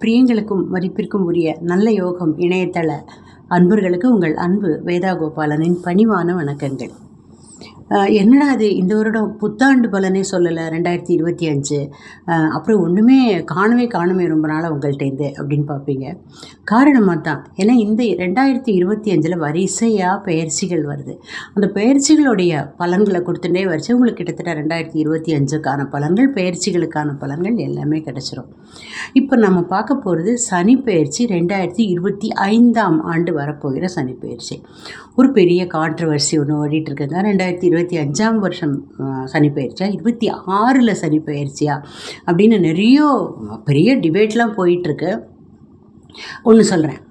பிரியங்களுக்கும் மதிப்பிற்கும் உரிய நல்ல யோகம் இணையதள அன்பர்களுக்கு உங்கள் அன்பு வேதா கோபாலனின் பணிவான வணக்கங்கள். என்னடா அது இந்த வருடம் புத்தாண்டு பலனே சொல்லலை 2025, அப்புறம் ஒன்றுமே காணுமே ரொம்ப நாளாக உங்கள்கிட்டேருந்து அப்படின்னு பார்ப்பீங்க. காரணமாக தான், ஏன்னா இந்த 2025 வரிசையாக பயிற்சிகள் வருது. அந்த பயிற்சிகளுடைய பலன்களை கொடுத்துட்டே வரிசை உங்களுக்கு கிட்டத்தட்ட 2025க்கான பலன்கள், பயிற்சிகளுக்கான பலன்கள் எல்லாமே கிடச்சிரும். இப்போ நம்ம பார்க்க போகிறது சனி பயிற்சி 2025ஆம் ஆண்டு வரப்போகிற சனி பயிற்சி. ஒரு பெரிய கான்ட்ரவர்சி ஒன்று ஓடிட்டுருக்குங்க. 2025ஆம் வருஷம் சனி பயிற்சியா, 26ல் சனி பயிற்சியா அப்படின்னு நிறைய பெரிய டிபேட்லாம் போயிட்டுருக்கு. ஒன்று சொல்கிறேன்,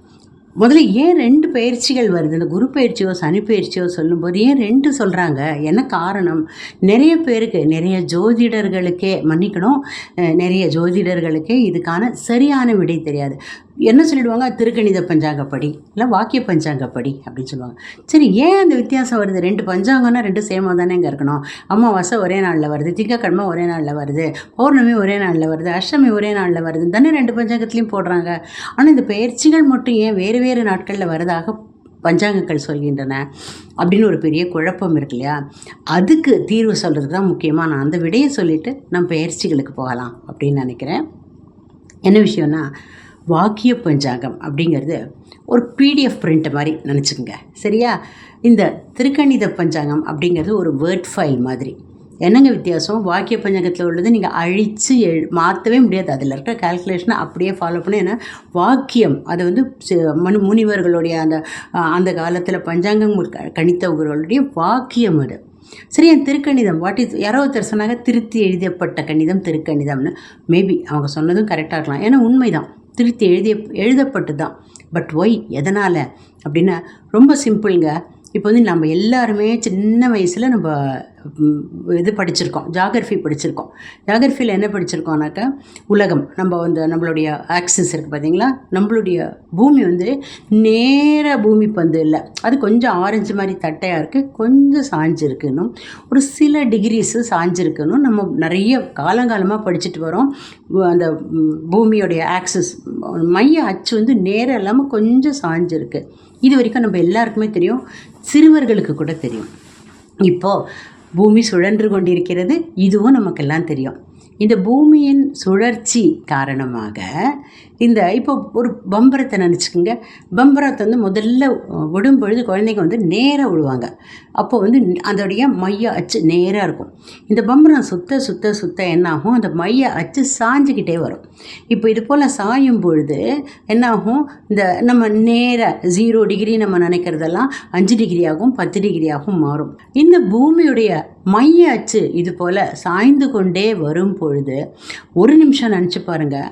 முதல்ல ஏன் 2 பயிற்சிகள் வருது? இந்த குரு பயிற்சியோ சனி பயிற்சியோ சொல்லும்போது ஏன் 2 சொல்கிறாங்க? என்ன காரணம்? நிறைய பேருக்கு, நிறைய ஜோதிடர்களுக்கே மன்னிக்கணும், நிறைய ஜோதிடர்களுக்கே இதுக்கான சரியான விடை தெரியாது. என்ன சொல்லிடுவாங்க, திருக்கணித பஞ்சாங்கப்படி இல்லை வாக்கிய பஞ்சாங்கப்படி அப்படின்னு சொல்லுவாங்க. சரி, ஏன் அந்த வித்தியாசம் வருது? 2 பஞ்சாங்கம்னா 2 சேமாக தானே இங்கே இருக்கணும். அமாவாசை ஒரே நாளில் வருது, திங்கக்கிழமை ஒரே நாளில் வருது, பௌர்ணமி ஒரே நாளில் வருது, அஷ்டமி ஒரே நாளில் வருது தானே 2 பஞ்சாங்கத்துலேயும் போடுறாங்க. ஆனால் இந்த பயிற்சிகள் மட்டும் ஏன் வேறு வேறு நாட்களில் வருதாக பஞ்சாங்கங்கள் சொல்கின்றன அப்படின்னு ஒரு பெரிய குழப்பம் இருக்கு இல்லையா? அதுக்கு தீர்வு சொல்கிறதுக்கு தான் முக்கியமாக நான் அந்த விடையை சொல்லிவிட்டு நம்ம பயிற்சிகளுக்கு போகலாம் அப்படின்னு நினைக்கிறேன். என்ன விஷயம்னா, வாக்கிய பஞ்சாங்கம் அப்படிங்கிறது ஒரு PDF பிரிண்ட் மாதிரி நினச்சிக்கோங்க, சரியா? இந்த திருக்கணித பஞ்சாங்கம் அப்படிங்கிறது ஒரு வேர்ட் ஃபைல் மாதிரி. என்னங்க வித்தியாசம்? வாக்கிய பஞ்சாங்கத்தில் உள்ளது நீங்கள் அழித்து மாற்றவே முடியாது. அதில் இருக்கிற கால்குலேஷனை அப்படியே ஃபாலோ பண்ணி, ஏன்னா வாக்கியம் அது வந்து முனிவர்களுடைய அந்த காலத்தில் பஞ்சாங்கம் கணித்தவர்களுடைய வாக்கியம் அது. சரி, என் திருக்கணிதம் யாரோ ஒருத்தர் சொன்னாங்க, திருத்தி எழுதப்பட்ட கணிதம் திருக்கணிதம்னு. மேபி அவங்க சொன்னதும் கரெக்டாக இருக்கலாம், ஏன்னா உண்மைதான், திருத்தி எழுதப்பட்டு தான். பட் ஒய், எதனால் அப்படின்னா ரொம்ப சிம்பிளுங்க. இப்போ வந்து நம்ம எல்லாருமே சின்ன வயசில் நம்ம படிச்சிருக்கோம், ஜாகிரஃபி படிச்சிருக்கோம். ஜாகிரஃபியில் என்ன படிச்சிருக்கோம்னாக்கா, உலகம் நம்ம நம்மளுடைய ஆக்சிஸ் இருக்குது பார்த்தீங்களா, நம்மளுடைய பூமி வந்து நேராக பூமி பந்து இல்லை, அது கொஞ்சம் ஆரஞ்சு மாதிரி தட்டையாக இருக்குது, கொஞ்சம் சாஞ்சிருக்குன்னு, ஒரு சில டிகிரிஸு சாஞ்சிருக்குன்னு நம்ம நிறைய காலங்காலமாக படிச்சுட்டு வரோம். அந்த பூமியோடைய ஆக்சிஸ் மைய அச்சு வந்து நேராக இல்லாமல் கொஞ்சம் சாஞ்சிருக்கு. இது வரைக்கும் நம்ம எல்லாருக்குமே தெரியும், சிறுவர்களுக்கு கூட தெரியும். இப்போது பூமி சுழன்று கொண்டிருக்கிறது, இதுவும் நமக்கெல்லாம் தெரியும். இந்த பூமியின் சுழற்சி காரணமாக இப்போ ஒரு பம்பரத்தை நினச்சிக்கோங்க. பம்பரத்தை வந்து முதல்ல விடும் பொழுது குழந்தைங்க வந்து நேராக விடுவாங்க. அப்போ வந்து அதோடைய மைய அச்சு நேராக இருக்கும். இந்த பம்பரம் சுத்த சுத்த சுத்த என்னாகும், அந்த மைய அச்சு சாஞ்சிக்கிட்டே வரும். இப்போ இது போல் சாயும் பொழுது என்னாகும், இந்த நம்ம நேராக 0 டிகிரி நம்ம நினைக்கிறதெல்லாம் 5 டிகிரியாகவும் 10 டிகிரியாகவும் மாறும். இந்த பூமியுடைய மைய அச்சு இது போல் சாய்ந்து கொண்டே வரும் பொழுது ஒரு நிமிஷம் நினச்சி பாருங்கள்,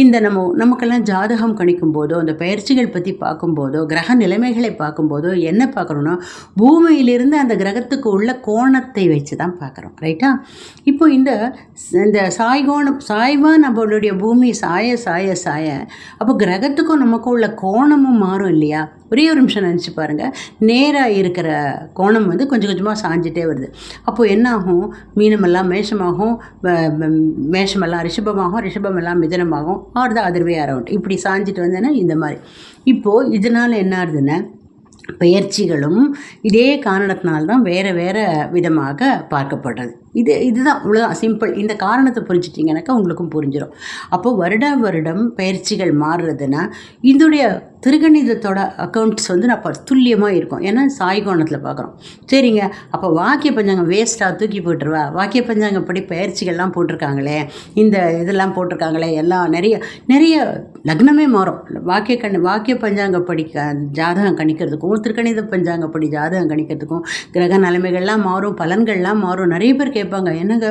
இந்த நமக்கெல்லாம் ஜாதகம் கணிக்கும் போதோ, அந்த பயிற்சிகள் பற்றி பார்க்கும்போதோ, கிரக நிலைமைகளை பார்க்கும்போதோ என்ன பார்க்குறோன்னா, பூமியிலிருந்து அந்த கிரகத்துக்கு உள்ள கோணத்தை வச்சு தான் பார்க்குறோம், ரைட்டா? இப்போ இந்த சாய்வாக நம்மளுடைய பூமி சாய சாய சாய அப்போ கிரகத்துக்கும் நமக்கும் உள்ள கோணமும் மாறும் இல்லையா? ஒரே ஒரு நிமிஷம் நினச்சி பாருங்கள், நேராக இருக்கிற கோணம் வந்து கொஞ்சம் கொஞ்சமாக சாஞ்சிட்டே வருது. அப்போது என்னாகும், மீனமெல்லாம் மேஷமாகும், மேஷமெல்லாம் ரிஷபமாகும், ரிஷபமெல்லாம் மிதனமாகும், or the other way around, இப்படி சாஞ்சிட்டு வந்தேன்னா இந்த மாதிரி. இப்போது இதனால் என்ன ஆகுதுன்னா, பயிற்சிகளும் இதே காரணத்தினால்தான் வேறு வேறு விதமாக பார்க்கப்படுறது. இதுதான் இவ்வளோதான் சிம்பிள். இந்த காரணத்தை புரிஞ்சிட்டிங்கனாக்கா உங்களுக்கும் புரிஞ்சிடும். அப்போது வருடம் பயிற்சிகள் மாறுறதுன்னா இதோடைய திருக்கணிதத்தோட அக்கௌண்ட்ஸ் வந்து நம்ம துல்லியமாக இருக்கும். ஏன்னா சாய்கோணத்தில் பார்க்குறோம். சரிங்க, அப்போ வாக்கிய பஞ்சாங்கம் வேஸ்ட்டாக தூக்கி போட்டுருவா, வாக்கிய பஞ்சாங்கப்படி பயிற்சிகள்லாம் போட்டிருக்காங்களே, இந்த இதெல்லாம் போட்டிருக்காங்களே, எல்லாம் நிறைய லக்னமே மாறும். வாக்கிய பஞ்சாங்கப்படி ஜாதகம் கணிக்கிறதுக்கும் திருக்கணித பஞ்சாங்கப்படி ஜாதகம் கணிக்கிறதுக்கும் கிரக நிலைமைகள்லாம் மாறும், பலன்கள்லாம் மாறும். நிறைய பேர் கேட்பாங்க, என்னங்க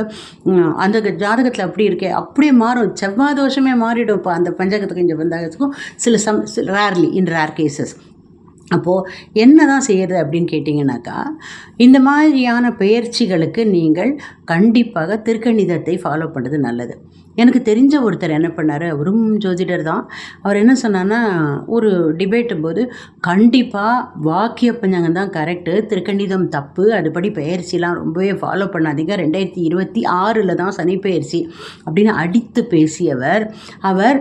அந்த ஜாதகத்தில் அப்படி இருக்கே, அப்படியே மாறும், செவ்வாய் தோஷமே மாறிடும் இப்போ அந்த பஞ்சாங்கத்துக்கும் இந்த பஞ்சாங்கத்துக்கும் சில ரேர்லி இன் ரேர் கேசஸ். அப்போது என்ன தான் செய்கிறது அப்படின்னு கேட்டிங்கனாக்கா, இந்த மாதிரியான பயிற்சிகளுக்கு நீங்கள் கண்டிப்பாக திருக்கணிதத்தை ஃபாலோ பண்ணுறது நல்லது. எனக்கு தெரிஞ்ச ஒருத்தர் என்ன பண்ணார், அவரும் ஜோதிடர் தான். அவர் என்ன சொன்னார்னா, ஒரு டிபேட்டும் போது கண்டிப்பாக வாக்கிய பஞ்சாங்கம் தான் கரெக்டு, திருக்கணிதம் தப்பு, அதுபடி பெயர்ச்சிலாம் ரொம்பவே ஃபாலோ பண்ணாதீங்க, 2026 தான் சனி பெயர்ச்சி அப்படின்னு அடித்து பேசியவர், அவர்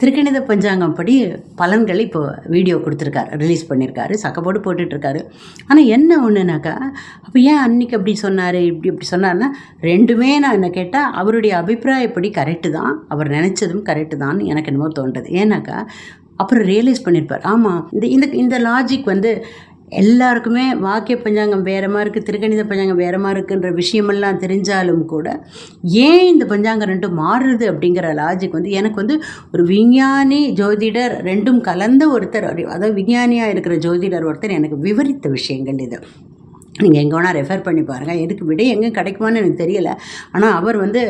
திருக்கணித பஞ்சாங்கம் படி பலன்களை இப்போ வீடியோ கொடுத்துருக்காரு, ரிலீஸ் பண்ணியிருக்காரு, சக்கப்போடு போட்டுட்ருக்காரு. ஆனால் என்ன ஒன்றுனாக்கா, அப்போ ஏன் அன்றைக்கி அப்படி சொன்னார், இப்படி சொன்னார்னா, ரெண்டுமே நான் என்ன கேட்டால் அவருடைய அபிப்பிராயப்படி கரெக்டு தான், அவர் நினச்சதும் கரெக்டு தான் எனக்கு என்னமோ தோன்றது. ஏன்னாக்கா அப்புறம் ரியலைஸ் பண்ணியிருப்பார், ஆமாம் இந்த லாஜிக் வந்து எல்லாருக்குமே வாக்கிய பஞ்சாங்கம் வேறு மாதிரி இருக்குது, திருக்கணித பஞ்சாங்கம் வேறு மாதிரி இருக்குன்ற விஷயமெல்லாம் தெரிஞ்சாலும் கூட ஏன் இந்த பஞ்சாங்கம் ரெண்டும் மாறுறது அப்படிங்கிற லாஜிக் வந்து எனக்கு வந்து ஒரு விஞ்ஞானி ஜோதிடர் ரெண்டும் கலந்த ஒருத்தர், அதாவது விஞ்ஞானியாக இருக்கிற ஜோதிடர் ஒருத்தர் எனக்கு விவரித்த விஷயங்கள் இது. நீங்கள் எங்கே வேணால் ரெஃபர் பண்ணி பாருங்கள், எதுக்கு விட எங்கே கிடைக்குமான்னு எனக்கு தெரியலை. ஆனால் அவர் வந்து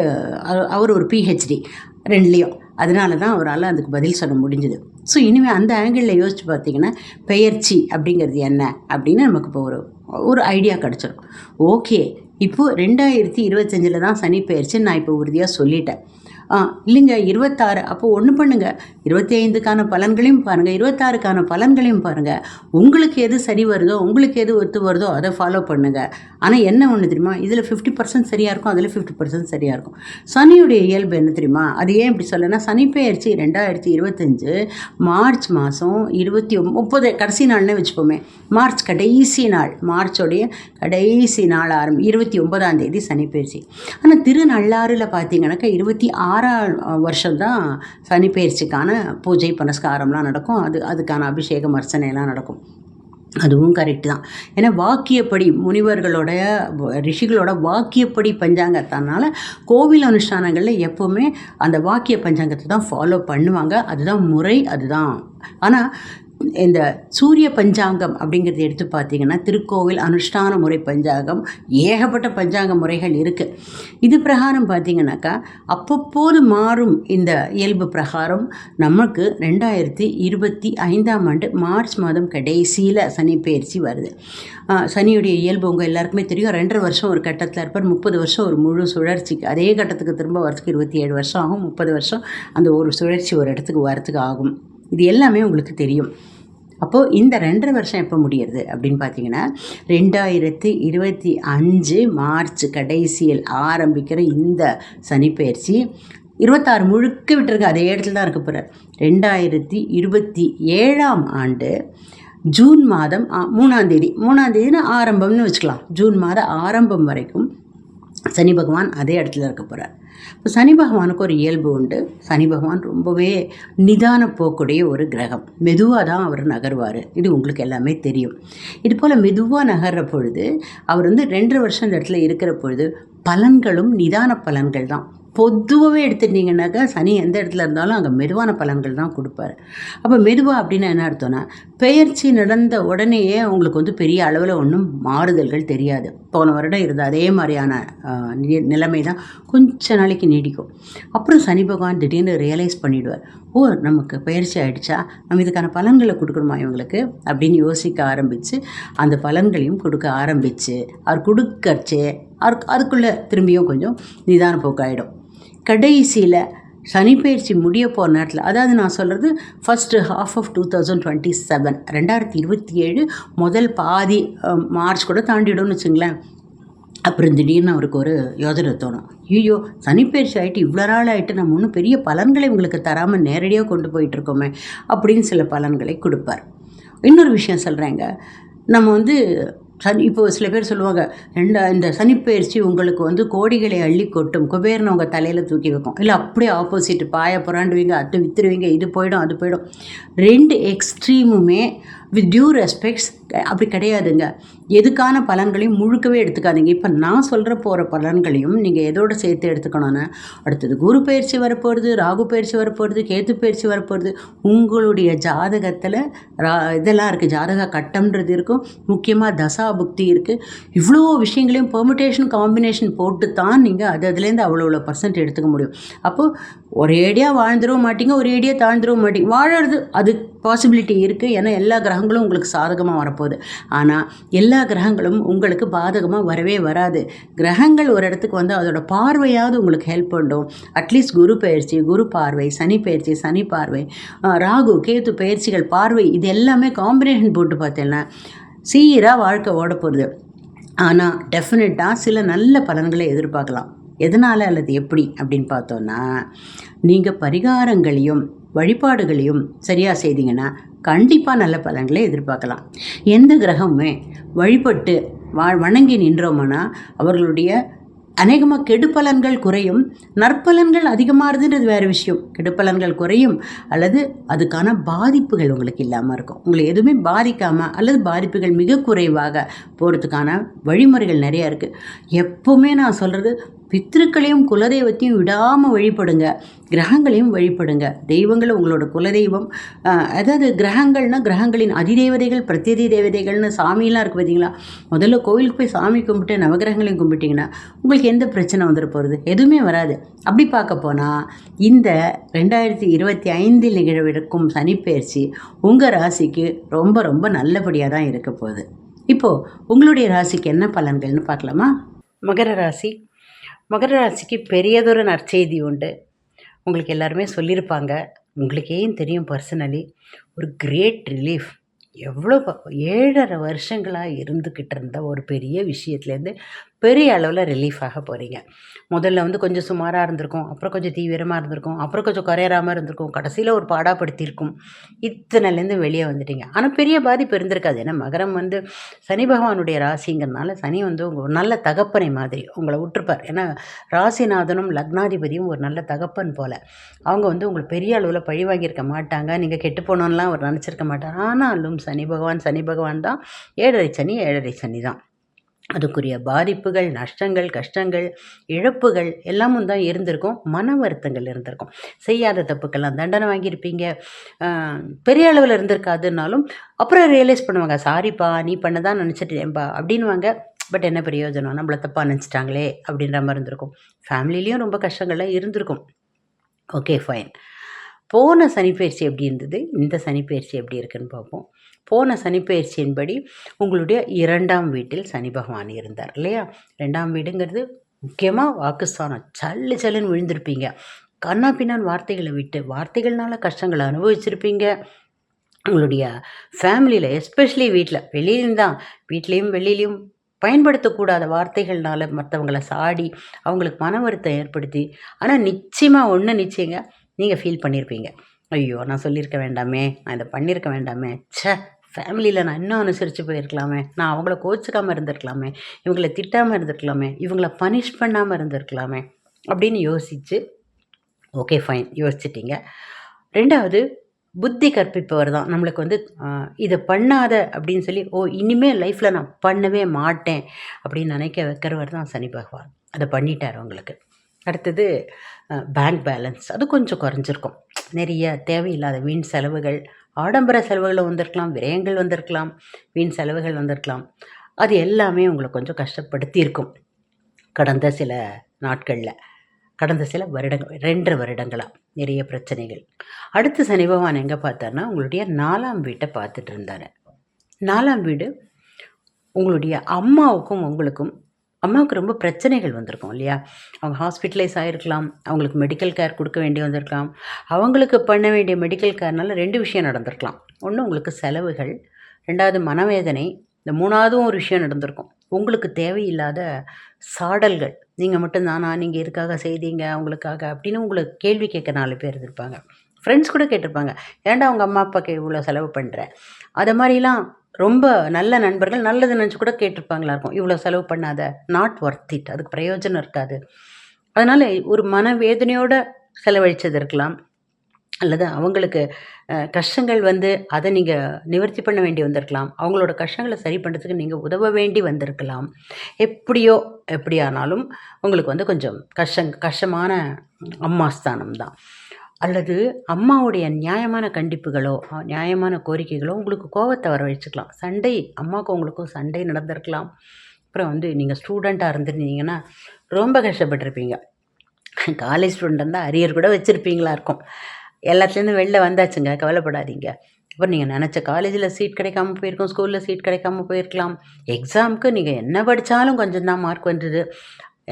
அவர் ஒரு PhD ரெண்டுலேயும், அதனால தான் அவரால் அதுக்கு பதில் சொல்ல முடிஞ்சுது. ஸோ இனிமேல் அந்த ஆங்கிளில் யோசித்து பார்த்தீங்கன்னா பெயர்ச்சி அப்படிங்கிறது என்ன அப்படின்னு நமக்கு இப்போ ஒரு ஐடியா கிடச்சிடும். ஓகே, இப்போது 2025 தான் சனி பெயர்ச்சின்னு நான் இப்போ உறுதியாக சொல்லிட்டேன். இல்லைங்க 26, அப்போது ஒன்று பண்ணுங்கள், 25க்கான பலன்களையும் பாருங்கள், 26க்கான பலன்களையும் பாருங்கள், உங்களுக்கு எது சரி வருதோ, உங்களுக்கு எது ஒத்து வருதோ அதை ஃபாலோ பண்ணுங்கள். ஆனால் என்ன ஒன்று தெரியுமா, இதில் 50% சரியாக இருக்கும், அதில் 50% சரியாக இருக்கும். சனியுடைய இயல்பு என்ன தெரியுமா, அது ஏன் இப்படி சொல்லனா, சனி பெயர்ச்சி 2025 மார்ச் மாதம் 30 கடைசி நாள்னே வச்சுப்போமே, மார்ச் கடைசி நாள், மார்ச்சோடைய கடைசி நாள் 29ஆம் தேதி சனி பெயர்ச்சி. ஆனால் திருநள்ளாறில் பார்த்தீங்கன்னாக்கா 26ஆம் வருஷம்தான் சனி பெயர்ச்சிக்கான பூஜை புனஸ்காரம்லாம் நடக்கும், அதுக்கான அபிஷேகம் அர்ச்சனைலாம் நடக்கும். அதுவும் கரெக்டு தான். ஏன்னா வாக்கியப்படி முனிவர்களோட ரிஷிகளோட வாக்கியப்படி பஞ்சாங்கத்தினால கோவில் அனுஷ்டானங்களில் எப்போவுமே அந்த வாக்கிய பஞ்சாங்கத்தை தான் ஃபாலோ பண்ணுவாங்க, அதுதான் முறை, அதுதான். ஆனால் இந்த சூரிய பஞ்சாங்கம் அப்படிங்கிறது எடுத்து பார்த்தீங்கன்னா திருக்கோவில் அனுஷ்டான முறை பஞ்சாங்கம், ஏகப்பட்ட பஞ்சாங்க முறைகள் இருக்குது. இது பிரகாரம் பார்த்தீங்கன்னாக்கா அப்பப்போது மாறும் இந்த இயல்பு பிரகாரம் நமக்கு 2025ஆம் ஆண்டு மார்ச் மாதம் கடைசியில் சனி பெயர்ச்சி வருது. சனியுடைய இயல்பு உங்கள் எல்லாருக்குமே தெரியும், 2.5 வருஷம் ஒரு கட்டத்தில் இருப்பார், 30 வருஷம் ஒரு முழு சுழற்சிக்கு, அதே கட்டத்துக்கு திரும்ப வரத்துக்கு 27 வருஷம் ஆகும், 30 வருஷம் அந்த ஒரு சுழற்சி ஒரு இடத்துக்கு வரத்துக்கு ஆகும். இது எல்லாமே உங்களுக்கு தெரியும். அப்போது இந்த 2.5 வருஷம் எப்போ முடியுது அப்படின்னு பார்த்தீங்கன்னா 2025 மார்ச் கடைசியில் ஆரம்பிக்கிற இந்த சனிப்பெயர்ச்சி 26 முழுக்க விட்டுருங்க, அதே இடத்துல தான் இருக்க போகிறார். 2027ஆம் ஆண்டு ஜூன் மாதம் 3ஆம் தேதினா ஆரம்பம்னு வச்சுக்கலாம், ஜூன் மாத ஆரம்பம் வரைக்கும் சனி பகவான் அதே இடத்துல இருக்க போகிறார். இப்போ சனி பகவானுக்கு ஒரு இயல்பு உண்டு, சனி பகவான் ரொம்பவே நிதான போக்குடைய ஒரு கிரகம், மெதுவாக தான் அவர் நகர்வார், இது உங்களுக்கு எல்லாமே தெரியும். இது போல் மெதுவாக நகர்ற பொழுது அவர் வந்து 2.5 வருஷம் இந்த இடத்துல இருக்கிற பொழுது பலன்களும் நிதான பலன்கள் தான். பொதுவாகவே எடுத்துட்டிங்கன்னாக்கா சனி எந்த இடத்துல இருந்தாலும் அங்கே மெதுவான பலன்கள் தான் கொடுப்பார். அப்போ மெதுவாக அப்படின்னா என்ன அர்த்தம்னா, பெயர்ச்சி நடந்த உடனேயே உங்களுக்கு வந்து பெரிய அளவில் ஒன்றும் மாறுதல்கள் தெரியாது. போன வருடம் இருந்த அதே மாதிரியான நிலைமை தான் கொஞ்ச நாளைக்கு நீடிக்கும். அப்புறம் சனி பகவான் திடீர்னு ரியலைஸ் பண்ணிவிடுவார், ஓ நமக்கு பயிற்சி ஆகிடுச்சா, நம்ம இதுக்கான பலன்களை கொடுக்கணுமா இவங்களுக்கு அப்படின்னு யோசிக்க ஆரம்பித்து அந்த பலன்களையும் கொடுக்க ஆரம்பித்து அவர் கொடுக்கறச்சே அதுக்குள்ளே திரும்பியும் கொஞ்சம் நிதான போக்காயிடும். கடைசியில் சனிப்பெயர்ச்சி முடிய போகிற நேரத்தில், அதாவது நான் சொல்கிறது ஃபஸ்ட்டு ஹாஃப் ஆஃப் 2027, 2027 முதல் பாதி மார்ச் கூட தாண்டிடும்னு வச்சுங்களேன். அப்புறம் திடீர்னு அவருக்கு ஒரு யோசனை தோணும், ஐயோ சனிப்பெயர்ச்சி ஆகிட்டு இவ்வளோ நாள் ஆகிட்டு நம்ம ஒன்றும் பெரிய பலன்களை உங்களுக்கு தராமல் நேரடியாக கொண்டு போயிட்டுருக்கோமே அப்படின்னு சில பலன்களை கொடுப்பார். இன்னொரு விஷயம் சொல்கிறேங்க, நம்ம வந்து இப்போது சில பேர் சொல்லுவாங்க, இந்த சனிப்பெயர்ச்சி உங்களுக்கு வந்து கோடிகளை அள்ளி கொட்டும், குபேரனை உங்கள் தலையில் தூக்கி வைக்கும். இல்லை அப்படியே ஆப்போசிட், பாய புறாண்டுவீங்க, அது விற்றுருவீங்க, இது போயிடும் அது போயிடும். 2 எக்ஸ்ட்ரீமுமே வித் டியூ ரெஸ்பெக்ட்ஸ் அப்படி கிடையாதுங்க. எதுக்கான பலன்களையும் முழுக்கவே எடுத்துக்காதீங்க. இப்போ நான் சொல்கிற போகிற பலன்களையும் நீங்கள் எதோடு சேர்த்து எடுத்துக்கணும்னா, அடுத்தது குரு பயிற்சி வரப்போகிறது, ராகு பயிற்சி வரப்போகிறது, கேத்து பயிற்சி வரப்போகிறது, உங்களுடைய ஜாதகத்தில் இதெல்லாம் இருக்குது, ஜாதக கட்டம்ன்றது இருக்கும், முக்கியமாக தசா புக்தி இருக்குது. இவ்வளோ விஷயங்களையும் பெர்முடேஷன் காம்பினேஷன் போட்டு தான் நீங்கள் அதுலேருந்து அவ்வளோ % எடுத்துக்க முடியும். அப்போது ஒரேடியாக வாழ்ந்துடவும் மாட்டீங்க, ஒரேடியாக தாழ்ந்துடவும் மாட்டீங்க. வாழறது அது பாசிபிலிட்டி இருக்குது, ஏன்னா எல்லா கிரகங்களும் உங்களுக்கு சாதகமாக வரப்போகுது. வரப்போகுது. ஆனால் எல்லா கிரகங்களும் உங்களுக்கு பாதகமாக வரவே வராது. கிரகங்கள் ஒரு இடத்துக்கு வந்து அதோட பார்வையாவது உங்களுக்கு ஹெல்ப் பண்ணும். அட்லீஸ்ட் குரு பயிற்சி, குரு பார்வை, சனி பயிற்சி, சனி பார்வை, ராகு கேது பயிற்சிகள் பார்வை, இது எல்லாமே காம்பினேஷன் போட்டு பார்த்தேன்னா சீராக வாழ்க்கை ஓட போகிறது. ஆனால் டெஃபினட்டாக சில நல்ல பலன்களை எதிர்பார்க்கலாம். எதனால் அல்லது எப்படி அப்படின்னு பார்த்தோன்னா, நீங்கள் பரிகாரங்களையும் வழிபாடுகளையும் சரியாக செய்தீங்கன்னா கண்டிப்பாக நல்ல பலன்களை எதிர்பார்க்கலாம். எந்த கிரகமுமே வழிபட்டு வணங்கி நின்றோம்னா அவர்களுடைய அநேகமாக கெடுபலன்கள் குறையும், நற்பலன்கள் அதிகமாகுதுன்றது வேறு விஷயம். கெடுபலன்கள் குறையும் அல்லது அதுக்கான பாதிப்புகள் உங்களுக்கு இல்லாமல் இருக்கும். உங்களை எதுவுமே பாதிக்காமல் அல்லது பாதிப்புகள் மிக குறைவாக போகிறதுக்கான வழிமுறைகள் நிறையா இருக்குது. எப்போவுமே நான் சொல்கிறது, பித்திருக்களையும் குலதெய்வத்தையும் விடாமல் வழிபடுங்க, கிரகங்களையும் வழிபடுங்க. தெய்வங்கள் உங்களோட குலதெய்வம், அதாவது கிரகங்கள்னால் கிரகங்களின் அதிதேவதைகள், பிரத்யதி தேவதைகள்னு சாமியெலாம் இருக்குது பார்த்தீங்களா. முதல்ல கோவிலுக்கு போய் சாமி கும்பிட்டு நவகிரகங்களையும் கும்பிட்டிங்கன்னா உங்களுக்கு எந்த பிரச்சனை வந்துட போகிறது? எதுவுமே வராது. அப்படி பார்க்க போனால் இந்த 2025 நிகழவிருக்கும் சனிப்பெயர்ச்சி உங்கள் ராசிக்கு ரொம்ப ரொம்ப நல்லபடியாக தான் இருக்க போகுது. இப்போது உங்களுடைய ராசிக்கு என்ன பலன்கள்னு பார்க்கலாமா? மகர ராசி. மகர ராசிக்கு பெரியதொரு நற்செய்தி உண்டு. உங்களுக்கு எல்லாருமே சொல்லியிருப்பாங்க, உங்களுக்கே தெரியும் பர்சனலி, ஒரு கிரேட் ரிலீஃப். எவ்வளோ 7.5 வருஷங்களாக இருந்துக்கிட்டு இருந்த ஒரு பெரிய விஷயத்துலேருந்து பெரிய அளவில் ரிலீஃப் ஆக போகிறீங்க. முதல்ல வந்து கொஞ்சம் சுமாராக இருந்திருக்கும், அப்புறம் கொஞ்சம் தீவிரமாக இருந்திருக்கும், அப்புறம் கொஞ்சம் குறையாமல் இருந்திருக்கும், கடைசியில் ஒரு பாடாப்படுத்தியிருக்கும். இத்தனைலேருந்து வெளியே வந்துட்டீங்க. ஆனால் பெரிய பாதிப்பு இருந்திருக்காது. ஏன்னா மகரம் வந்து சனி பகவானுடைய ராசிங்கிறதுனால சனி வந்து உங்கள் நல்ல தகப்பனை மாதிரி உங்களை விட்டுருப்பார். ஏன்னா ராசிநாதனும் லக்னாதிபதியும் ஒரு நல்ல தகப்பன் போல். அவங்க வந்து உங்களுக்கு பெரிய அளவில் பழி வாங்கியிருக்க மாட்டாங்க, நீங்கள் கெட்டு போனோன்னெலாம் அவர் நினச்சிருக்க மாட்டார். ஆனாலும் சனி பகவான் தான். 7.5 சனி தான். அதுக்குரிய பாதிப்புகள், நஷ்டங்கள், கஷ்டங்கள், இழப்புகள் எல்லாமும் தான் இருந்திருக்கும். மன வருத்தங்கள் இருந்திருக்கும். செய்யாத தப்புக்கெல்லாம் தண்டனை வாங்கியிருப்பீங்க. பெரிய அளவில் இருந்திருக்காதுன்னாலும் அப்புறம் ரியலைஸ் பண்ணுவாங்க, சாரிப்பா நீ பண்ணதான் நினச்சிட்டேன்பா அப்படின்வாங்க. பட் என்ன பிரயோஜனம், நம்மளை தப்பாக நினச்சிட்டாங்களே அப்படின்ற மாதிரி இருந்திருக்கும். ஃபேமிலிலையும் ரொம்ப கஷ்டங்கள்லாம் இருந்திருக்கும். Okay fine. போன சனிப்பெயர்ச்சி எப்படி இருந்தது, இந்த சனிப்பெயர்ச்சி எப்படி இருக்குன்னு பார்ப்போம். போன சனிப்பெயர்ச்சியின்படி உங்களுடைய 2ஆம் வீட்டில் சனி பகவான் இருந்தார் இல்லையா. 2ஆம் வீடுங்கிறது முக்கியமாக வாக்குஸ்தானம். சல்லுன்னு விழுந்திருப்பீங்க. கண்ணா பின்னான் வார்த்தைகளை விட்டு, வார்த்தைகள்னால கஷ்டங்களை அனுபவிச்சிருப்பீங்க. உங்களுடைய ஃபேமிலியில் எஸ்பெஷலி வெளியிலும் தான், வீட்லேயும் வெளியிலையும் பயன்படுத்தக்கூடாத வார்த்தைகள்னால மற்றவங்களை சாடி அவங்களுக்கு மன வருத்தம் ஏற்படுத்தி, ஆனால் நிச்சயமாக ஒன்று நிச்சயங்க, நீங்கள் ஃபீல் பண்ணியிருப்பீங்க, ஐயோ நான் சொல்லியிருக்க வேண்டாமே, நான் இதை பண்ணியிருக்க வேண்டாமே, ஃபேமிலியில் நான் இன்னும் அனுசரித்து போயிருக்கலாமே, நான் அவங்கள கோச்சிக்காமல் இருந்திருக்கலாமே, இவங்களை திட்டாமல் இருந்திருக்கலாமே, இவங்கள பனிஷ் பண்ணாமல் இருந்திருக்கலாமே அப்படின்னு யோசித்து, ஓகே ஃபைன் யோசிச்சிட்டிங்க. 2வது புத்தி கற்பிப்பவர் தான் நம்மளுக்கு வந்து இதை பண்ணாத அப்படின்னு சொல்லி, இனிமேல் லைஃப்பில் நான் பண்ணவே மாட்டேன் அப்படின்னு நினைக்க வைக்கிறவர் தான் சனி பகவான். அதை பண்ணிட்டார் உங்களுக்கு. அடுத்தது பேங்க் பேலன்ஸ், அது கொஞ்சம் குறைஞ்சிருக்கும். நிறைய தேவையில்லாத வீண் செலவுகள், ஆடம்பர செலவுகள் வந்திருக்கலாம், விரயங்கள் வந்திருக்கலாம், வீண் செலவுகள் வந்திருக்கலாம். அது எல்லாமே உங்களை கொஞ்சம் கஷ்டப்படுத்தியிருக்கும் கடந்த சில நாட்களில், கடந்த சில வருடங்கள், 2.5 வருடங்களாக நிறைய பிரச்சனைகள். அடுத்து சனி பகவான் எங்கே பார்த்தாருன்னா உங்களுடைய 4ஆம் வீட்டை பார்த்துட்டு இருந்தார். 4ஆம் வீடு உங்களுடைய அம்மாவுக்கும் உங்களுக்கும், அம்மாவுக்கு ரொம்ப பிரச்சனைகள் வந்திருக்கும் இல்லையா. அவங்க ஹாஸ்பிட்டலைஸ் ஆகிருக்கலாம், அவங்களுக்கு மெடிக்கல் கேர் கொடுக்க வேண்டி வந்திருக்கலாம், அவங்களுக்கு பண்ண வேண்டிய மெடிக்கல் கேர்னால 2 விஷயம் நடந்திருக்கலாம். ஒன்று உங்களுக்கு செலவுகள், 2வது மனவேதனை, இந்த 3வதும் ஒரு விஷயம் நடந்திருக்கும், உங்களுக்கு தேவையில்லாத சாடல்கள். நீங்கள் மட்டும்தானா, நீங்கள் எதுக்காக செய்தீங்க அவங்களுக்காக அப்படின்னு உங்களை கேள்வி கேட்க 4 பேர் இருந்திருப்பாங்க. ஃப்ரெண்ட்ஸ் கூட கேட்டிருப்பாங்க, ஏன்டா அவங்க அம்மா அப்பாவுக்கு இவ்வளோ செலவு பண்ணுற, அதை மாதிரிலாம் ரொம்ப நல்ல நண்பர்கள் நல்லது நினச்சி கூட கேட்டிருப்பாங்களா இருக்கும், இவ்வளோ செலவு பண்ணாத, நாட் ஒர்த் இட், அதுக்கு பிரயோஜனம் இருக்காது. அதனால் ஒரு மனவேதனையோடு செலவழித்தது இருக்கலாம், அல்லது அவங்களுக்கு கஷ்டங்கள் வந்து அதை நீங்கள் நிவர்த்தி பண்ண வேண்டி வந்திருக்கலாம், அவங்களோட கஷ்டங்களை சரி பண்ணுறதுக்கு நீங்கள் உதவ வேண்டி வந்திருக்கலாம். எப்படியானாலும் உங்களுக்கு வந்து கொஞ்சம் கஷ்டமான அம்மா ஸ்தானம் தான். அல்லது அம்மாவுடைய நியாயமான கண்டிப்புகளோ நியாயமான கோரிக்கைகளோ உங்களுக்கு கோபத்தை வர வச்சுக்கலாம். சண்டை, அம்மாவுக்கும் உங்களுக்கும் சண்டை நடந்திருக்கலாம். அப்புறம் வந்து நீங்கள் ஸ்டூடெண்ட்டாக இருந்துருந்தீங்கன்னா ரொம்ப கஷ்டப்பட்டிருப்பீங்க. காலேஜ் ஸ்டூடெண்ட் தான் அரியர் கூட வச்சுருப்பீங்களா இருக்கும். எல்லாத்துலேருந்து வெளில வந்தாச்சுங்க, கவலைப்படாதீங்க. அப்புறம் நீங்கள் நினச்ச காலேஜில் சீட் கிடைக்காம போயிருக்கும், ஸ்கூலில் சீட் கிடைக்காம போயிருக்கலாம். எக்ஸாமுக்கு நீங்கள் என்ன படித்தாலும் கொஞ்சம் தான் மார்க் வந்தது.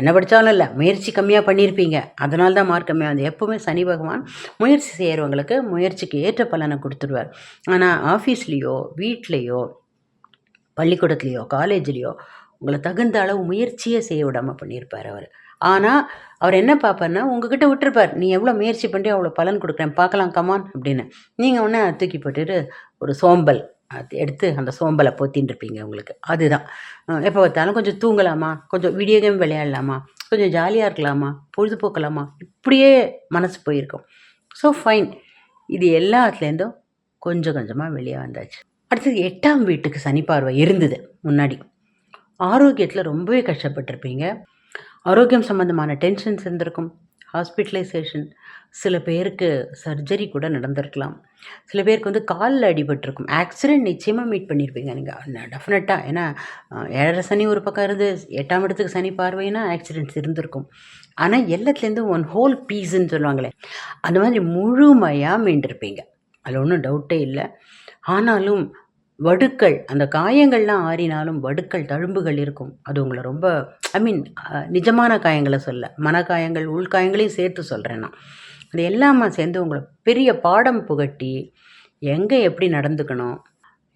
என்ன படித்தாலும் இல்லை, முயற்சி கம்மியாக பண்ணியிருப்பீங்க, அதனால தான் மார்க் கம்மியாக வந்து. எப்போவுமே சனி பகவான் முயற்சி செய்கிறவங்களுக்கு முயற்சிக்கு ஏற்ற பலனை கொடுத்துருவார். ஆனால் ஆஃபீஸ்லேயோ, வீட்லேயோ, பள்ளிக்கூடத்துலேயோ, காலேஜ்லேயோ உங்களை தகுந்த அளவு முயற்சியே செய்ய விடாமல் பண்ணியிருப்பார் அவர். ஆனால் அவர் என்ன பார்ப்பார்னா, உங்ககிட்ட விட்டுருப்பார், நீ எவ்வளோ முயற்சி பண்ணி அவ்வளோ பலன் கொடுக்குறேன் பார்க்கலாம் கமான் அப்படின்னு. நீங்கள் ஒன்று தூக்கி போட்டுட்டு ஒரு சோம்பல் அது எடுத்து அந்த சோம்பலை போத்தின்னு இருப்பீங்க. உங்களுக்கு அதுதான் எப்போ பார்த்தாலும் கொஞ்சம் தூங்கலாமா, கொஞ்சம் வீடியோ கேம் விளையாடலாமா, கொஞ்சம் ஜாலியாக இருக்கலாமா, பொழுதுபோக்கலாமா, இப்படியே மனசு போயிருக்கும். ஸோ ஃபைன், இது எல்லாத்துலேருந்தும் கொஞ்சம் கொஞ்சமாக வெளியே வந்தாச்சு. அடுத்தது 8ஆம் வீட்டுக்கு சனி பார்வை இருந்தது முன்னாடி. ஆரோக்கியத்தில் ரொம்பவே கஷ்டப்பட்டிருப்பீங்க. ஆரோக்கியம் சம்மந்தமான டென்ஷன்ஸ் இருந்திருக்கும், ஹாஸ்பிட்டலைசேஷன், சில பேருக்கு சர்ஜரி கூட நடந்திருக்கலாம், சில பேருக்கு வந்து காலில் அடிபட்டிருக்கும், ஆக்சிடெண்ட் நிச்சயமாக மீட் பண்ணியிருப்பீங்க நீங்கள் டெஃபினட்டாக. ஏன்னா 7.5 சனி ஒரு பக்கம் இருந்து 8ஆம் இடத்துக்கு சனி பார்வைன்னா ஆக்சிடெண்ட்ஸ் இருந்திருக்கும். ஆனால் எல்லாத்துலேருந்து ஒன் ஹோல் பீஸுன்னு சொல்லுவாங்களே, அந்த மாதிரி முழுமையாக மீண்டிருப்பீங்க, அதில் ஒன்றும் டவுட்டே இல்லை. ஆனாலும் வடுக்கள், அந்த காயங்கள்லாம் ஆறினாலும் வடுக்கள், தழும்புகள் இருக்கும். அது உங்களை ரொம்ப நிஜமான காயங்களை சொல்ல, மனக்காயங்கள், உள்காயங்களையும் சேர்த்து சொல்கிறேன் நான். அது எல்லாமே சேர்ந்து உங்களை பெரிய பாடம் புகட்டி, எங்கே எப்படி நடந்துக்கணும்,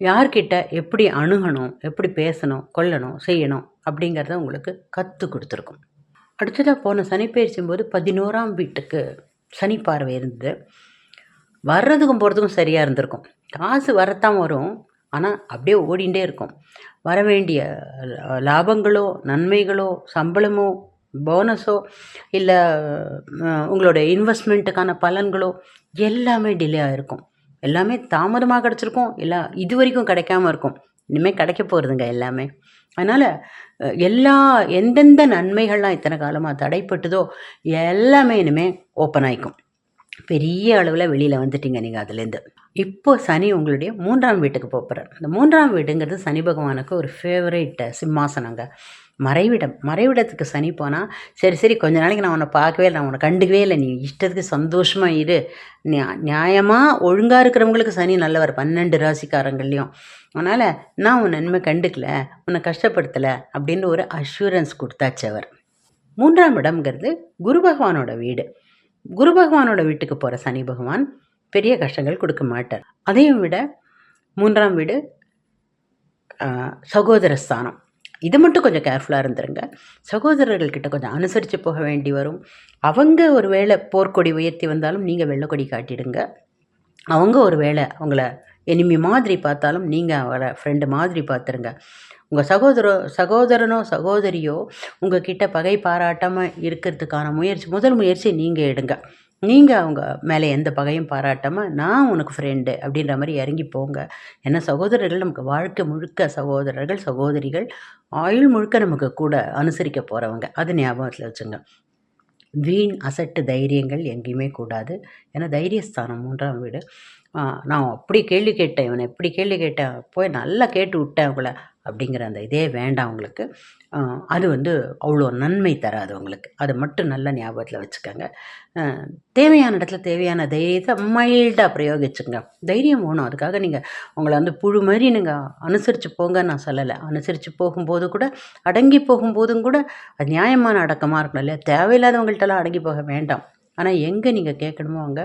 யார்கிட்ட எப்படி அணுகணும், எப்படி பேசணும், கொள்ளணும், செய்யணும் அப்படிங்கிறத உங்களுக்கு கற்றுக் கொடுத்துருக்கும். அடுத்ததாக போன சனிப்பெயர்ச்சியும் போது 11ஆம் வீட்டுக்கு சனி பார்வை இருந்தது. வர்றதுக்கும் போகிறதுக்கும் சரியாக இருந்திருக்கும். காசு வரத்தான் வரும், ஆனால் அப்படியே ஓடிண்டே இருக்கும். வர வேண்டிய லாபங்களோ, நன்மைகளோ, சம்பளமோ, போனஸோ, இல்லை உங்களோட இன்வெஸ்ட்மெண்ட்டுக்கான பலன்களோ எல்லாமே டிலே ஆகிருக்கும். எல்லாமே தாமதமாக கிடச்சிருக்கும், இல்லை இது வரைக்கும் கிடைக்காம இருக்கும். இனிமேல் கிடைக்க போகிறதுங்க எல்லாமே. அதனால் எந்தெந்த நன்மைகள்லாம் இத்தனை காலமாக தடைப்பட்டுதோ எல்லாமே இனிமேல் ஓப்பன் ஆகிக்கும். பெரிய அளவில் வெளியில் வந்துட்டீங்க நீங்கள் அதுலேருந்து. இப்போ சனி உங்களுடைய 3ஆம் வீட்டுக்கு போகிறார். இந்த 3ஆம் வீடுங்கிறது சனி பகவானுக்கு ஒரு ஃபேவரேட் சிம்மாசனங்க, மறைவிடம். மறைவிடத்துக்கு சனி போனால் சரி கொஞ்ச நாளைக்கு நான் உன்னை பார்க்கவே இல்லை, நான் உன்னை கண்டுக்கவே இல்லை, நீ இஷ்டத்துக்கு சந்தோஷமாக இரு. நியாயமாக ஒழுங்காக இருக்கிறவங்களுக்கு சனி நல்லவர், 12 ராசிக்காரங்கள்லையும். அதனால் நான் உன்னை இனிமேல் கண்டுக்கல, உன்னை கஷ்டப்படுத்தலை அப்படின்னு ஒரு அஷூரன்ஸ் கொடுத்தாச்சு அவர். 3ஆம் இடம்ங்கிறது குரு பகவானோட வீடு. குரு பகவானோட வீட்டுக்கு போகிற சனி பகவான் பெரிய கஷ்டங்கள் கொடுக்க மாட்டார். அதையும் விட 3ஆம் வீடு சகோதர ஸ்தானம். இது மட்டும் கொஞ்சம் கேர்ஃபுல்லாக இருந்துருங்க. சகோதரர்கள்கிட்ட கொஞ்சம் அனுசரித்து போக வேண்டி வரும். அவங்க ஒரு வேளை போர்க்கொடி உயர்த்தி வந்தாலும் நீங்கள் வெள்ளைக்கொடி காட்டிடுங்க. அவங்க ஒரு வேளை அவங்கள எனிமி மாதிரி பார்த்தாலும் நீங்கள் அவரை ஃப்ரெண்டு மாதிரி பார்த்துருங்க. உங்கள் சகோதரனோ சகோதரியோ உங்கள் கிட்ட பகை பாராட்டாமல் இருக்கிறதுக்கான முதல் முயற்சி நீங்கள் எடுங்க. நீங்கள் அவங்க மேலே எந்த பகையும் பாராட்டாமல் நான் உனக்கு ஃப்ரெண்டு அப்படின்ற மாதிரி இறங்கி போங்க. ஏன்னா சகோதரர்கள் நமக்கு வாழ்க்கை முழுக்க, சகோதரர்கள் சகோதரிகள் ஆயுள் முழுக்க நமக்கு கூட அனுசரிக்க போகிறவங்க. அது ஞாபகத்தில் வச்சுங்க. வீண் அசட்டு தைரியங்கள் எங்கேயுமே கூடாது. ஏன்னா தைரியஸ்தானம் 3ஆம் வீடு. நான் அப்படி கேள்வி கேட்டேன், இவனை எப்படி கேள்வி கேட்டேன், போய் நல்லா கேட்டு விட்டேன் அவங்கள அப்படிங்கிற அந்த இதே வேண்டாம் உங்களுக்கு. அது வந்து அவ்வளோ நன்மை தராது உங்களுக்கு. அதை மட்டும் நல்லா ஞாபகத்தில் வச்சுக்கோங்க. தேவையான இடத்துல தேவையான தைரியத்தை மைல்டாக பிரயோகிச்சுங்க. தைரியம் வேணும். அதுக்காக நீங்கள் உங்களை வந்து புழு மாதிரி நீங்கள் அனுசரித்து போங்கன்னு நான் சொல்லலை. அனுசரித்து போகும்போது கூட, அடங்கி போகும்போதும் கூட அது நியாயமான அடக்கமாக இருக்கணும் இல்லையா? தேவையில்லாதவங்கள்ட்டெல்லாம் அடங்கி போக வேண்டாம். ஆனால் எங்கே நீங்கள் கேட்கணுமோ அங்கே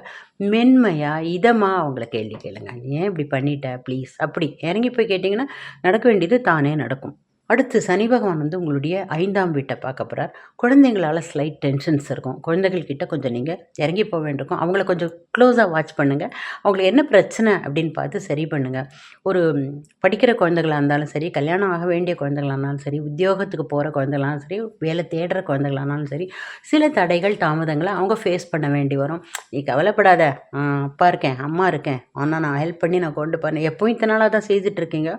மென்மையாக இதமாக அவங்கள கேள்வி கேளுங்க. நீ ஏன் இப்படி பண்ணிட்ட ப்ளீஸ், அப்படி இறங்கி போய் கேட்டிங்கன்னா நடக்க வேண்டியது தானே நடக்கும். அடுத்து சனி பகவான் வந்து உங்களுடைய 5ஆம் வீட்டை பார்க்க போகிறார். குழந்தைங்களால் ஸ்லைட் டென்ஷன்ஸ் இருக்கும். குழந்தைகள்கிட்ட கொஞ்சம் நீங்கள் இறங்கி போக வேண்டியிருக்கும். அவங்கள கொஞ்சம் க்ளோஸாக வாட்ச் பண்ணுங்கள். அவங்களுக்கு என்ன பிரச்சனை அப்படின்னு பார்த்து சரி பண்ணுங்கள். ஒரு படிக்கிற குழந்தைகளாக இருந்தாலும் சரி, கல்யாணம் ஆக வேண்டிய குழந்தைகளாக இருந்தாலும் சரி, உத்தியோகத்துக்கு போகிற குழந்தைகளாலும் சரி, வேலை தேடுற குழந்தைகளானாலும் சரி, சில தடைகள் தாமதங்களை அவங்க ஃபேஸ் பண்ண வேண்டி வரும். நீ கவலைப்படாத, அப்பா இருக்கேன், அம்மா இருக்கேன், ஆனால் நான் ஹெல்ப் பண்ணி நான் கொண்டு போனேன். எப்போயும் இத்தனை நாளாக தான் செய்துட்ருக்கீங்க.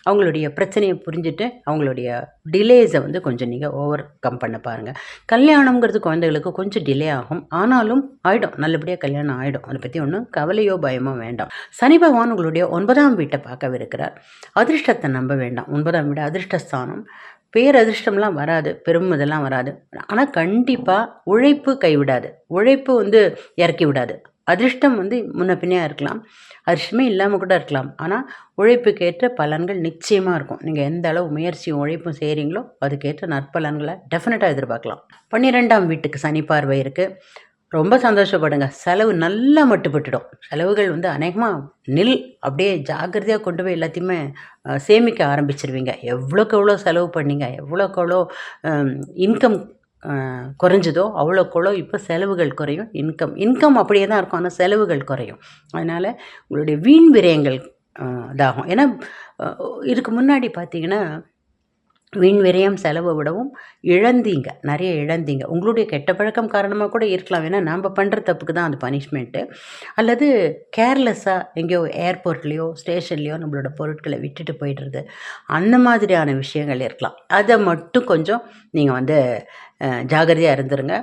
அவங்களுடைய பிரச்சனையை புரிஞ்சுட்டு அவங்களுடைய டிலேஸை வந்து கொஞ்சம் நீங்கள் ஓவர் கம் பண்ண பாருங்கள். கல்யாணங்கிறது குழந்தைகளுக்கு கொஞ்சம் டிலே ஆகும், ஆனாலும் ஆகிடும், நல்லபடியாக கல்யாணம் ஆகிடும். அதை பற்றி ஒன்றும் கவலையோ பயமோ வேண்டாம். சனி பகவான் உங்களுடைய 9ஆம் வீட்டை பார்க்கவிருக்கிறார். அதிர்ஷ்டத்தை நம்ப வேண்டாம். 9ஆம் வீடு அதிர்ஷ்டஸ்தானம். பேரதிர்ஷ்டம்லாம் வராது, பெரும் இதெல்லாம் வராது. ஆனால் கண்டிப்பாக உழைப்பு கைவிடாது, உழைப்பு வந்து இறக்கி விடாது. அதிர்ஷ்டம் வந்து முன்ன பின்னையாக இருக்கலாம், அதிர்ஷ்டமே இல்லாமல் கூட இருக்கலாம். ஆனால் உழைப்புக்கேற்ற பலன்கள் நிச்சயமாக இருக்கும். நீங்கள் எந்த அளவு முயற்சியும் உழைப்பும் செய்கிறீங்களோ அதுக்கேற்ற நற்பலன்களை டெஃபினட்டாக எதிர்பார்க்கலாம். 12ஆம் வீட்டுக்கு சனி பார்வை இருக்குது. ரொம்ப சந்தோஷப்படுங்க. செலவு நல்லா மட்டுப்பட்டுடும். செலவுகள் வந்து அநேகமாக அப்படியே ஜாக்கிரதையாக கொண்டு போய் எல்லாத்தையுமே சேமிக்க ஆரம்பிச்சிருவீங்க. எவ்வளோக்கு எவ்வளோ செலவு பண்ணீங்க, எவ்வளோக்கு எவ்வளோ இன்கம் குறைஞ்சதோ அவ்வளோக்கு இப்போ செலவுகள் குறையும். இன்கம் அப்படியே தான் இருக்கும், ஆனால் செலவுகள் குறையும். அதனால் உங்களுடைய வீண் விரயங்கள் இதாகும். ஏன்னா இதுக்கு முன்னாடி பார்த்தீங்கன்னா வீண் விரயம் செலவை விடவும் நிறைய இழந்தீங்க. உங்களுடைய கெட்ட பழக்கம் காரணமாக கூட இருக்கலாம். ஏன்னா நாம் பண்ணுற தப்புக்கு தான் அது பனிஷ்மெண்ட்டு. அல்லது கேர்லெஸ்ஸாக எங்கேயோ ஏர்போர்ட்லேயோ ஸ்டேஷன்லேயோ நம்மளோட பொருட்களை விட்டுட்டு போயிடுறது, அந்த மாதிரியான விஷயங்கள் இருக்கலாம். அதை மட்டும் கொஞ்சம் நீங்கள் வந்து ஜாகிரதையாக இருந்துருங்க.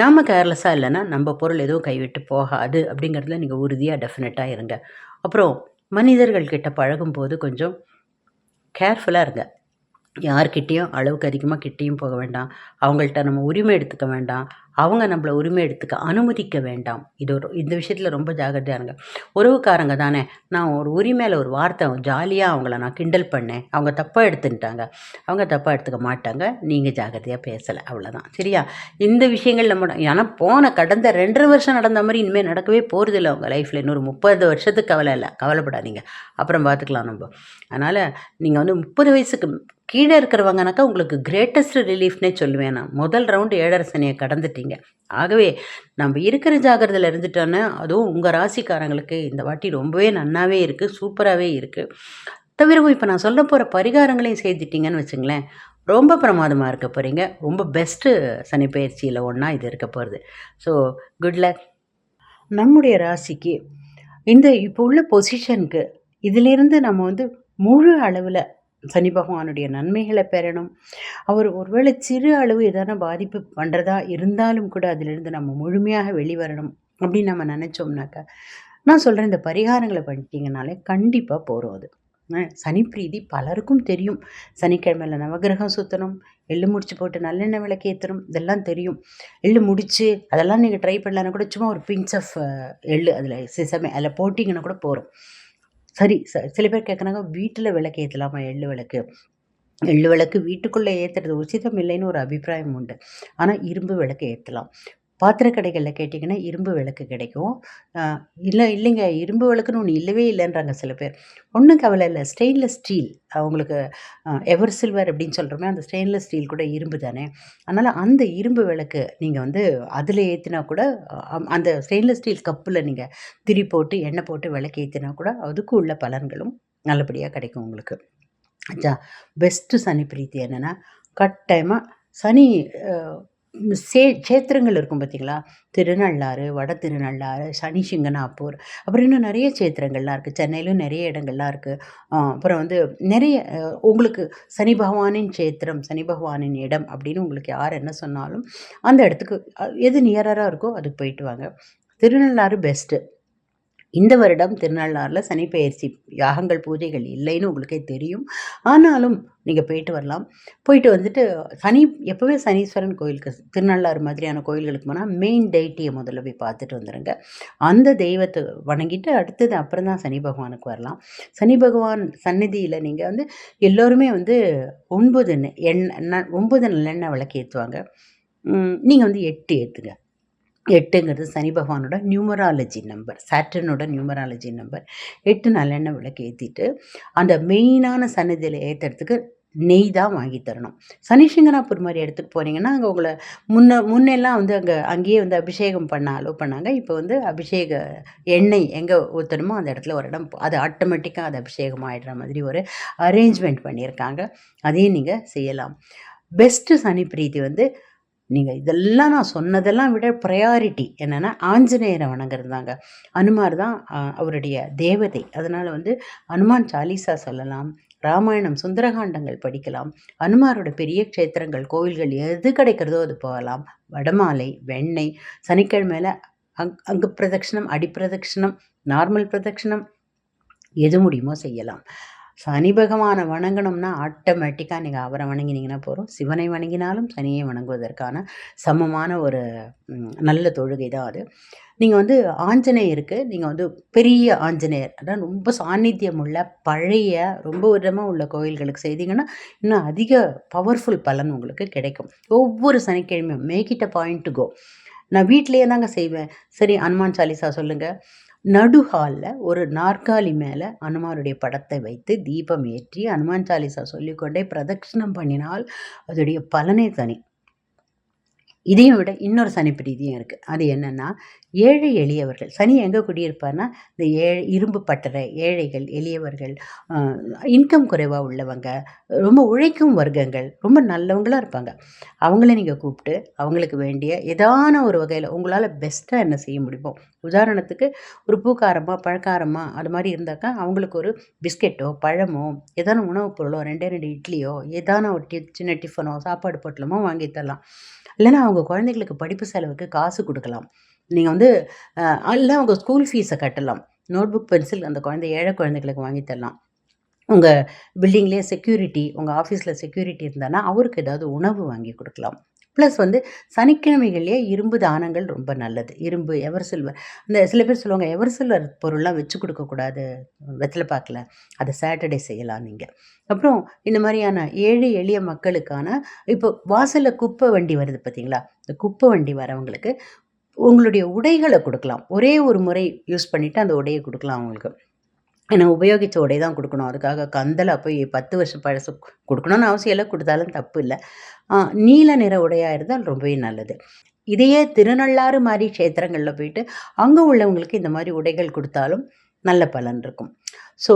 நாம் கேர்லெஸ்ஸாக இல்லைன்னா நம்ம பொருள் எதுவும் கைவிட்டு போகாது அப்படிங்கிறதுல நீங்கள் உறுதியாக டெஃபினட்டாக இருங்க. அப்புறம் மனிதர்கள்கிட்ட பழகும்போது கொஞ்சம் கேர்ஃபுல்லாக இருங்க. யார்கிட்டேயும் அளவுக்கு அதிகமாக கிட்டேயும் போக வேண்டாம். அவங்கள்ட்ட நம்ம உரிமை எடுத்துக்க வேண்டாம். அவங்க நம்மளை உரிமை எடுத்துக்க அனுமதிக்க வேண்டாம். இந்த விஷயத்தில் ரொம்ப ஜாகிரதையாக இருங்க. உறவுக்காரங்க தானே, நான் ஒரு உரிமையில் ஒரு வார்த்தை ஜாலியாக அவங்கள நான் கிண்டல் பண்ணேன், அவங்க தப்பாக எடுத்துட்டாங்க. அவங்க தப்பாக எடுத்துக்க மாட்டாங்க. நீங்கள் ஜாகிரதையாக பேசலை, அவ்வளோதான். சரியா? இந்த விஷயங்கள் நம்ம ஏன்னா கடந்த 2.5 வருஷம் நடந்த மாதிரி இனிமேல் நடக்கவே போகிறதில்ல உங்கள் லைஃப்பில். இன்னொரு 30 வருஷத்துக்கு கவலை இல்லை, கவலைப்படாதீங்க. அப்புறம் பார்த்துக்கலாம் நம்ம. அதனால் நீங்கள் வந்து 30 வயசுக்கு கீழே இருக்கிறவங்கனாக்கா உங்களுக்கு கிரேட்டஸ்ட் ரிலீஃப்னே சொல்லுவேன் நான். முதல் ரவுண்டு 7.5 சனியை கடந்துட்டீங்க. ஆகவே நம்ம இருக்கிற ஜாகிரதையில் இருந்துட்டோன்னா, அதுவும் உங்கள் ராசிக்காரங்களுக்கு இந்த வாட்டி ரொம்பவே நன்னாவே இருக்குது, சூப்பராகவே இருக்குது. தவிரவும் இப்போ நான் சொல்ல போகிற பரிகாரங்களையும் செய்துட்டிங்கன்னு வச்சுங்களேன், ரொம்ப பிரமாதமாக இருக்க போகிறீங்க. ரொம்ப பெஸ்ட்டு சனி பயிற்சியில் ஒன்றா இது இருக்க போகிறது. So good luck. நம்முடைய ராசிக்கு இந்த இப்போ உள்ள பொசிஷனுக்கு இதிலிருந்து நம்ம வந்து முழு அளவில் சனி பகவானுடைய நன்மைகளை பெறணும். அவர் ஒருவேளை சிறு அளவு எதான பாதிப்பு பண்ணுறதா இருந்தாலும் கூட அதிலிருந்து நம்ம முழுமையாக வெளிவரணும் அப்படின்னு நம்ம நினச்சோம்னாக்கா, நான் சொல்கிறேன், இந்த பரிகாரங்களை பண்ணிட்டீங்கனாலே கண்டிப்பாக போகிறோம். அது சனி பிரீதி பலருக்கும் தெரியும். சனிக்கிழமையில் நவகிரகம் சுற்றணும், எள்ளு முடிச்சு போட்டு நல்லெண்ணெய் விளக்கு ஏற்றணும், இதெல்லாம் தெரியும். எள்ளு முடிச்சு அதெல்லாம் நீங்கள் ட்ரை பண்ணலான்னா கூட சும்மா ஒரு பிஞ்ச் ஆஃப் எள்ளு அதில் சிசமே அதில் போட்டிங்கன்னா கூட போகிறோம். சரி, சில பேர் கேட்குறாங்க, வீட்டில் விளக்கு ஏற்றலாமா? எள்ளு விளக்கு வீட்டுக்குள்ளே ஏற்றுறது உச்சிதம் இல்லைன்னு ஒரு அபிப்பிராயம் உண்டு. ஆனால் இரும்பு விளக்கு ஏற்றலாம். பாத்திர கடைகளில் கேட்டிங்கன்னா இரும்பு விளக்கு கிடைக்கும். இல்லைங்க, இரும்பு விளக்குன்னு ஒன்று இல்லவே இல்லைன்றாங்க சில பேர். ஒன்றும் கவலை இல்லை, ஸ்டெயின்லெஸ் ஸ்டீல். அவங்களுக்கு எவர் சில்வர் அப்படின்னு சொல்கிறோமே, அந்த ஸ்டெயின்லெஸ் ஸ்டீல் கூட இரும்பு தானே. அதனால் அந்த இரும்பு விளக்கு நீங்கள் வந்து அதில் ஏற்றினா கூட, அந்த ஸ்டெயின்லெஸ் ஸ்டீல் கப்பில் நீங்கள் திரி போட்டு எண்ணெய் போட்டு விளக்கு ஏற்றினா கூட அதுக்கு உள்ள பலன்களும் நல்லபடியாக கிடைக்கும் உங்களுக்கு. பெஸ்ட்டு சனி பிரீத்தி என்னென்னா, கட்டாயமாக சனி க்ஷேத்திரங்கள் இருக்கும் பார்த்தீங்களா? திருநள்ளாறு, வட திருநள்ளாறு, சனி சிங்கனாப்பூர், அப்புறம் இன்னும் நிறைய க்ஷேத்திரங்கள்லாம் இருக்குது. சென்னையிலும் நிறைய இடங்கள்லாம் இருக்குது. அப்புறம் வந்து நிறைய உங்களுக்கு சனி பகவானின் க்ஷேத்திரம், சனி பகவானின் இடம் அப்படின்னு உங்களுக்கு யார் என்ன சொன்னாலும் அந்த இடத்துக்கு எது நியராக இருக்கோ அதுக்கு போயிட்டு வாங்க. திருநள்ளாறு பெஸ்ட்டு. இந்த வருடம் திருநள்ளாறில் சனி பெயர்ச்சி யாகங்கள் பூஜைகள் இல்லைன்னு உங்களுக்கே தெரியும். ஆனாலும் நீங்கள் போயிட்டு வரலாம். போயிட்டு வந்துட்டு எப்போவே சனீஸ்வரன் கோயிலுக்கு, திருநள்ளாறு மாதிரியான கோயில்களுக்கு போனால் மெயின் டெய்ட்டியை முதல்ல போய் பார்த்துட்டு வந்துடுங்க. அந்த தெய்வத்தை வணங்கிட்டு அடுத்தது அப்புறம் தான் சனி பகவானுக்கு வரலாம். சனி பகவான் சந்நிதியில் நீங்கள் வந்து எல்லோருமே வந்து 9 நல்லெண்ணெய் விளக்கு ஏற்றுவாங்க. நீங்கள் வந்து 8 ஏற்றுங்க. 8ங்கிறது சனி பகவானோட நியூமராலஜி நம்பர், சாட்டர்னோட நியூமராலஜி நம்பர். 8 நல்லெண்ணெய் விளக்கு ஏற்றிட்டு அந்த மெயினான சன்னதியில் ஏற்றுறதுக்கு நெய் தான் வாங்கி தரணும். சனி சிங்கனாப்பூர் மாதிரி இடத்துக்கு போனீங்கன்னா அங்கே உங்களை முன்னெல்லாம் வந்து அங்கேயே வந்து அபிஷேகம் பண்ணாங்க. இப்போ வந்து அபிஷேக எண்ணெய் எங்கே ஊற்றணுமோ அந்த இடத்துல ஒரு இடம், அது ஆட்டோமேட்டிக்காக அது அபிஷேகம் ஆகிடுற மாதிரி ஒரு அரேஞ்ச்மெண்ட் பண்ணியிருக்காங்க. அதையும் நீங்கள் செய்யலாம். பெஸ்ட்டு சனி பிரீத்தி வந்து நீங்கள் இதெல்லாம் நான் சொன்னதெல்லாம் விட ப்ரையாரிட்டி என்னென்னா ஆஞ்சநேயரை வணங்குறதாங்க. அனுமார் தான் அவருடைய தேவதை. அதனால் வந்து அனுமான் சாலிசா சொல்லலாம், ராமாயணம் சுந்தரகாண்டங்கள் படிக்கலாம். அனுமாரோட பெரிய க்ஷேத்திரங்கள் கோவில்கள் எது கிடைக்கிறதோ அது போகலாம். வடமாலை, வெண்ணெய், சனிக்கிழமையில் அங்கு பிரதட்சிணம், அடிப்பிரதட்சிணம், நார்மல் பிரதட்சிணம், எது முடியுமோ செய்யலாம். சனி பகவானை வணங்கணும்னா ஆட்டோமேட்டிக்காக நீங்கள் அவரை வணங்கினீங்கன்னா போகிறோம். சிவனை வணங்கினாலும் சனியை வணங்குவதற்கான சமமான ஒரு நல்ல தொழுகை தான் அது. நீங்கள் வந்து ஆஞ்சநேயருக்கு நீங்கள் வந்து பெரிய ஆஞ்சநேயர், அதான் ரொம்ப சாநித்தியம் உள்ள பழைய ரொம்ப வருடமாக உள்ள கோயில்களுக்கு செய்தீங்கன்னா இன்னும் அதிக பவர்ஃபுல் பலன் உங்களுக்கு கிடைக்கும். ஒவ்வொரு சனிக்கிழமையும் make it a point to go. நான் வீட்டிலேயே தாங்க செய்வேன். சரி, ஹனுமான் சாலிசா சொல்லுங்கள். நடு ஹாலில் ஒரு நாற்காலி மேலே அனுமாருடைய படத்தை வைத்து தீபம் ஏற்றி ஹனுமான் சாலிசா சொல்லிக்கொண்டே பிரதட்சணம் பண்ணினால் அதோடைய பலனே தனி. இதையும் விட இன்னொரு சனி பிரீதியும் இருக்குது. அது என்னென்னா, ஏழை எளியவர்கள், சனி எங்கே குடியிருப்பார்னா இந்த இரும்பு பட்டறை ஏழைகள், எளியவர்கள், இன்கம் குறைவாக உள்ளவங்க, ரொம்ப உழைக்கும் வர்க்கங்கள், ரொம்ப நல்லவங்களாக இருப்பாங்க. அவங்கள நீங்கள் கூப்பிட்டு அவங்களுக்கு வேண்டிய ஏதான ஒரு வகையில் உங்களால் பெஸ்ட்டாக என்ன செய்ய முடியுமோ, உதாரணத்துக்கு ஒரு பூக்காரமாக பழக்காரமாக அது மாதிரி இருந்தாக்கா அவங்களுக்கு ஒரு பிஸ்கெட்டோ பழமோ ஏதான உணவுப் பொருளோ 2 இட்லியோ ஏதான ஒரு சின்ன டிஃபனோ சாப்பாடு பொட்டலமோ வாங்கி தரலாம். இல்லைன்னா அவங்க குழந்தைகளுக்கு படிப்பு செலவுக்கு காசு கொடுக்கலாம். நீங்கள் வந்து இல்லை அவங்க ஸ்கூல் ஃபீஸை கட்டலாம். நோட்புக் பென்சில் அந்த ஏழை குழந்தைகளுக்கு வாங்கி தரலாம். உங்கள் பில்டிங்லேயே செக்யூரிட்டி, உங்கள் ஆஃபீஸில் செக்யூரிட்டி இருந்தானா அவருக்கு ஏதாவது உணவு வாங்கி கொடுக்கலாம். ப்ளஸ் வந்து சனிக்கிழமைகள்லேயே இரும்பு தானங்கள் ரொம்ப நல்லது. இரும்பு எவர் சில்வர், இந்த சில பேர் சொல்லுவாங்க எவர் சில்வர் பொருள்லாம் வச்சு கொடுக்கக்கூடாது வெத்தலை பாக்கில், அதை சாட்டர்டே செய்யலாம் நீங்கள். அப்புறம் இந்த மாதிரியான ஏழை எளிய மக்களுக்கான இப்போ வாசலில் குப்பை வண்டி வருது பார்த்தீங்களா, இந்த குப்பை வண்டி வரவங்களுக்கு உங்களுடைய உடைகளை கொடுக்கலாம். ஒரே ஒரு முறை யூஸ் பண்ணிவிட்டு அந்த உடையை கொடுக்கலாம் அவங்களுக்கு. ஏன்னா உபயோகித்த உடை தான் கொடுக்கணும். அதுக்காக கந்தலாக போய் 10 வருஷம் பழசு கொடுக்கணும்னு அவசியம் இல்லை, கொடுத்தாலும் தப்பு இல்லை. நீல நிற உடையாக இருந்தால் ரொம்பவே நல்லது. இதையே திருநள்ளாறு மாதிரி க்ஷேத்திரங்களில் போயிட்டு அங்கே உள்ளவங்களுக்கு இந்த மாதிரி உடைகள் கொடுத்தாலும் நல்ல பலன் இருக்கும். So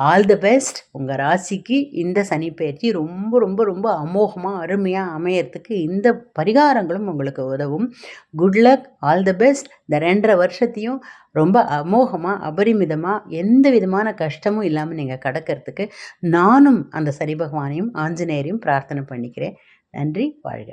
all the best. உங்கள் ராசிக்கு இந்த சனிப்பெயர்ச்சி ரொம்ப ரொம்ப ரொம்ப அமோகமாக அருமையாக அமையறதுக்கு இந்த பரிகாரங்களும் உங்களுக்கு உதவும். Good luck, all the best. இந்த 2.5 வருஷத்தையும் ரொம்ப அமோகமாக அபரிமிதமாக எந்த விதமான கஷ்டமும் இல்லாமல் நீங்கள் கடக்கிறதுக்கு நானும் அந்த சனி பகவானையும் ஆஞ்சநேயரையும் பிரார்த்தனை பண்ணிக்கிறேன். நன்றி, வாழ்க.